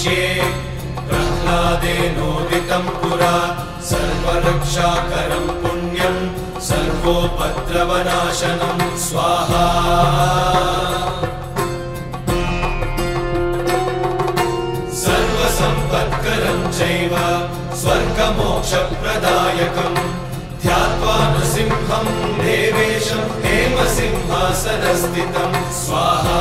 हविष्ये प्रह्लादेनोदितं पुरा सर्वरक्षाकरं पुण्यं सर्वोपद्रवनाशनं स्वाहा सर्वसम्पत्करं चैव स्वर्गमोक्षप्रदायकं ध्यात्वा नृसिंहं देवेशं हेमसिंहासनस्थितं स्वाहा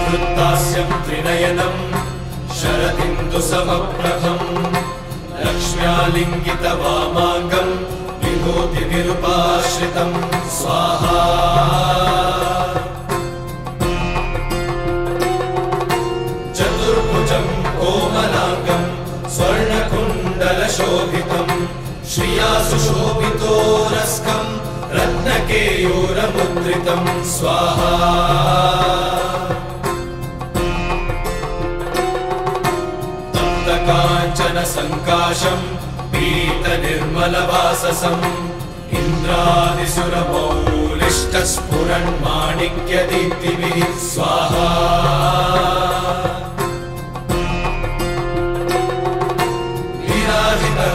विवृत्तास्यं त्रिनयनं शरदिन्दुसमप्रभं लक्ष्म्यालिङ्गितवामाङ्गं विभूतिविरूपाश्रितं स्वाहा चतुर्भुजं कोमलाङ्गं स्वर्णकुण्डलशोभितं श्रिया सुशोभितोरस्कं रत्नकेयूरमुद्रितं स्वाहा काञ्चनसङ्काशं पीतनिर्मलवाससं इन्द्रादिसुरमौलिष्टस्फुरन्माणिक्यदीप्तिभिः स्वाहा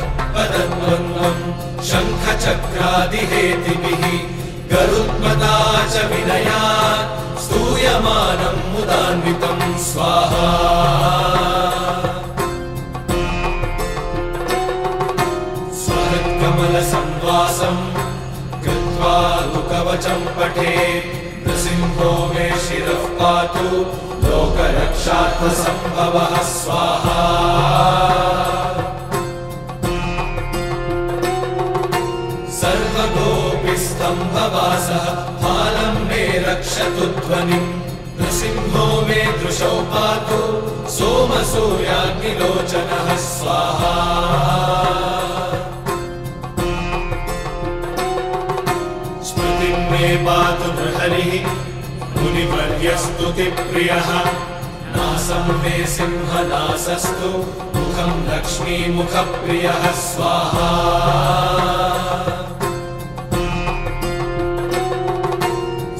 विराजितपदद्वन्द्वं शङ्खचक्रादिहेतिभिः गरुत्मता च विनयात् स्तूयमानं मुदान्वितं स्वाहा कमलसंवासं कृत्वा लुकवचं पठे नृसिंहो मे शिरः पातु लोकरक्षार्थसम्भवः स्वाहा सर्वगोपिस्तम्भवासः फालं मे रक्षतु ध्वनिं नृसिंहो मे दृशौ पातु सोमसूर्याग्निलोचनः स्वाहा मे पातु नृहरिः मुनिवर्यस्तुतिप्रियः नासं मे सिंहनासस्तु मुखं लक्ष्मीमुखप्रियः स्वाहा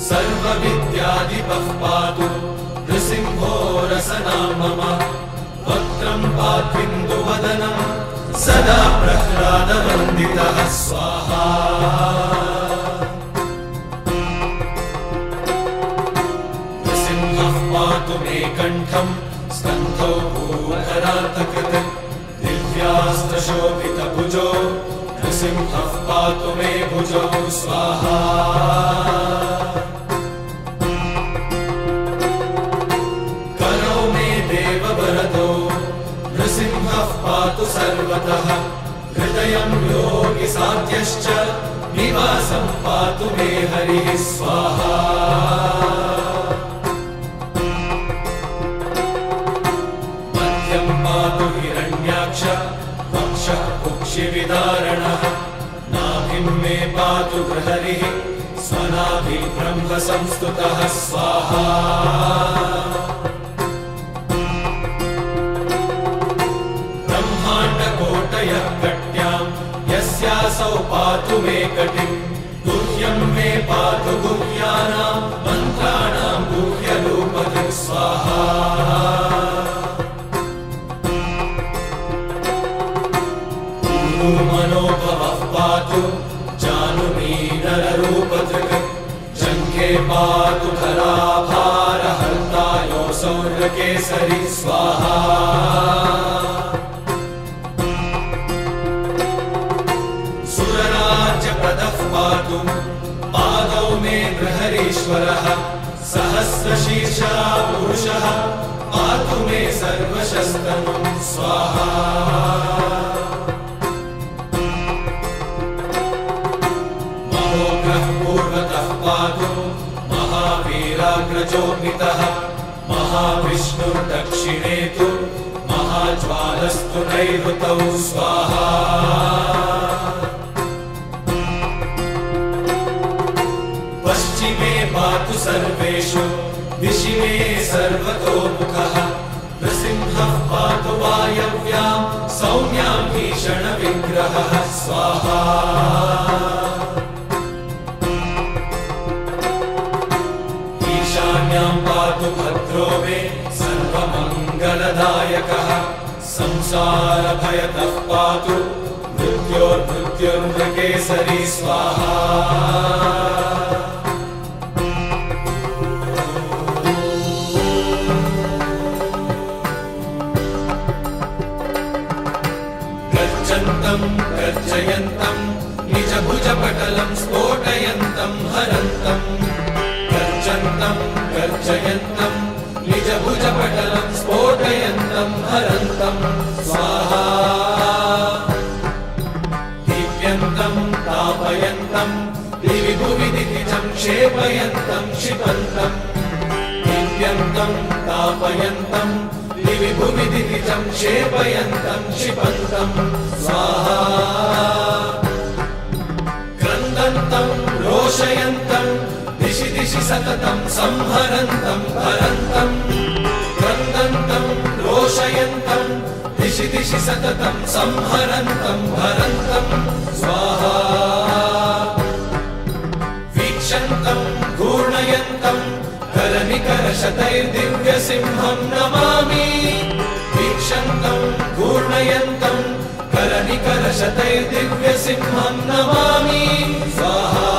सर्वविद्याधिपः पातु नृसिंहो रसना मम वक्त्रं पात्विन्दुवदनं सदा प्रह्लादवन्दितः स्वाहा पातु मे कण्ठं स्कन्धौ भूधरान्तकृत् दिव्यास्त्रशोभितभुजो नृसिंहः पातु मे भुजौ स्वाहा करौ मे देववरदौ नृसिंहः पातु सर्वतः हृदयं योगिसाध्यश्च निवासं पातु मे हरिः स्वाहा पातु हिरण्याक्ष वक्षः कुक्षिविदारणः नाभिं मे पातु गृहरिः स्वनाभिः ब्रह्मसंस्तुतः स्वाहा ब्रह्माण्डकोटयः कट्यां यस्यासौ पातु मे कटिं गुह्यं मे पातु गुह्यानां मन्त्राणां गुह्यरूपधिः स्वाहा मनोभवः पातु जानुमीनररूपधृक् जङ्घे पातु धराभारहर्ता योऽसौ नृकेसरी स्वाहा सुरराज्यप्रदः पातु पादौ मे नृहरीश्वरः सहस्रशीर्षा पुरुषः पातु मे सर्वशस्तनुं स्वाहा पूर्वतः पातु महावीराग्रजोन्वितः महाविष्णुर्दक्षिणे तु महाज्वालस्तु नैऋतौ स्वाहा पश्चिमे पातु सर्वेषु दिशि मे सर्वतोमुखः नृसिंहः पातु वायव्यां सौम्यां भीषणविग्रहः स्वाहा विनायकः संसारभयतः पातु मृत्योर्मृत्युर्मृगेसरी स्वाहा गर्जन्तं गर्जयन्तं निजभुजपटलं स्फोटयन्तं हरन्तं गर्जन्तं गर्जयन्तं निजभुजपटलं स्फोटयन्तं हरन्तं स्वाहा दीप्यन्तं तापयन्तं दिवि भुवि दितिजं क्षेपयन्तं क्षिपन्तं दीप्यन्तं तापयन्तं दिवि भुवि दितिजं क्षेपयन्तं क्षिपन्तं स्वाहा क्रन्दन्तं रोषयन्तं दिशि दिशि सततं संहरन्तं हरन्तं क्रन्दन्तं रोषयन्तं दिशि दिशि सततं संहरन्तं हरन्तं स्वाहा वीक्षन्तं घूर्णयन्तं करनिकरशतैर्दिव्यसिंहं नमामि वीक्षन्तं घूर्णयन्तं करनिकरशतैर्दिव्यसिंहं नमामि स्वाहा